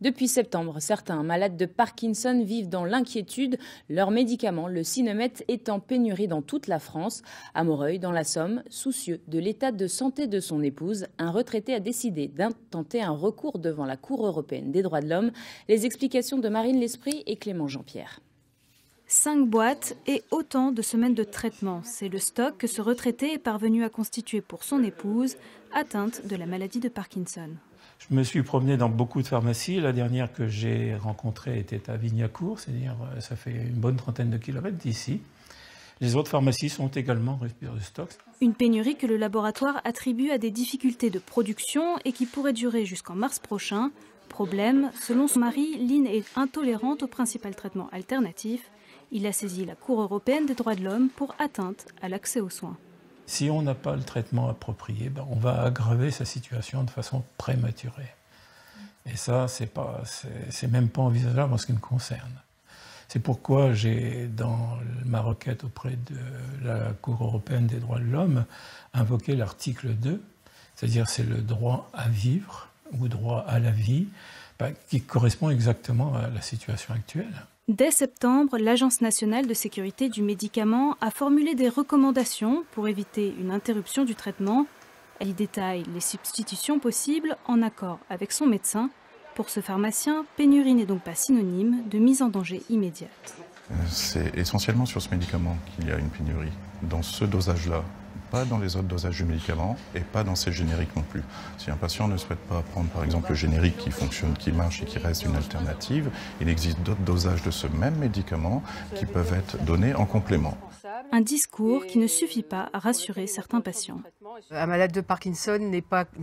Depuis septembre, certains malades de Parkinson vivent dans l'inquiétude, leurs médicaments, le Sinemet, est en pénurie dans toute la France. À Moreuil, dans la Somme, soucieux de l'état de santé de son épouse, un retraité a décidé d'intenter un recours devant la Cour européenne des droits de l'homme. Les explications de Marine L'Esprit et Clément Jean-Pierre. 5 boîtes et autant de semaines de traitement. C'est le stock que ce retraité est parvenu à constituer pour son épouse, atteinte de la maladie de Parkinson. Je me suis promené dans beaucoup de pharmacies. La dernière que j'ai rencontrée était à Vignacourt, c'est-à-dire ça fait une bonne trentaine de kilomètres d'ici. Les autres pharmacies sont également remplir de stock. Une pénurie que le laboratoire attribue à des difficultés de production et qui pourrait durer jusqu'en mars prochain. Problème, selon son mari, Lynn est intolérante au principal traitement alternatif. Il a saisi la Cour européenne des droits de l'homme pour atteinte à l'accès aux soins. Si on n'a pas le traitement approprié, on va aggraver sa situation de façon prématurée. Et ça, c'est même pas envisageable en ce qui me concerne. C'est pourquoi j'ai, dans ma requête auprès de la Cour européenne des droits de l'homme, invoqué l'article 2, c'est-à-dire c'est le droit à vivre ou droit à la vie, qui correspond exactement à la situation actuelle. Dès septembre, l'Agence nationale de sécurité du médicament a formulé des recommandations pour éviter une interruption du traitement. Elle y détaille les substitutions possibles en accord avec son médecin. Pour ce pharmacien, pénurie n'est donc pas synonyme de mise en danger immédiate. C'est essentiellement sur ce médicament qu'il y a une pénurie, dans ce dosage-là. Pas dans les autres dosages du médicament et pas dans ces génériques non plus. Si un patient ne souhaite pas prendre par exemple le générique qui fonctionne, qui marche et qui reste une alternative, il existe d'autres dosages de ce même médicament qui peuvent être donnés en complément. Un discours qui ne suffit pas à rassurer certains patients. Un malade de Parkinson n'est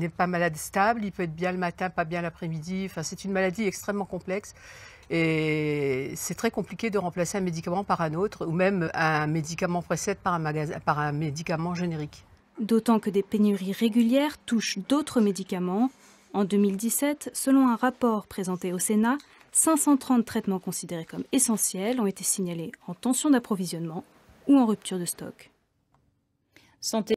pas malade stable, il peut être bien le matin, pas bien l'après-midi. Enfin, c'est une maladie extrêmement complexe. Et c'est très compliqué de remplacer un médicament par un autre, ou même un médicament précède par un médicament générique. D'autant que des pénuries régulières touchent d'autres médicaments. En 2017, selon un rapport présenté au Sénat, 530 traitements considérés comme essentiels ont été signalés en tension d'approvisionnement ou en rupture de stock. Santé.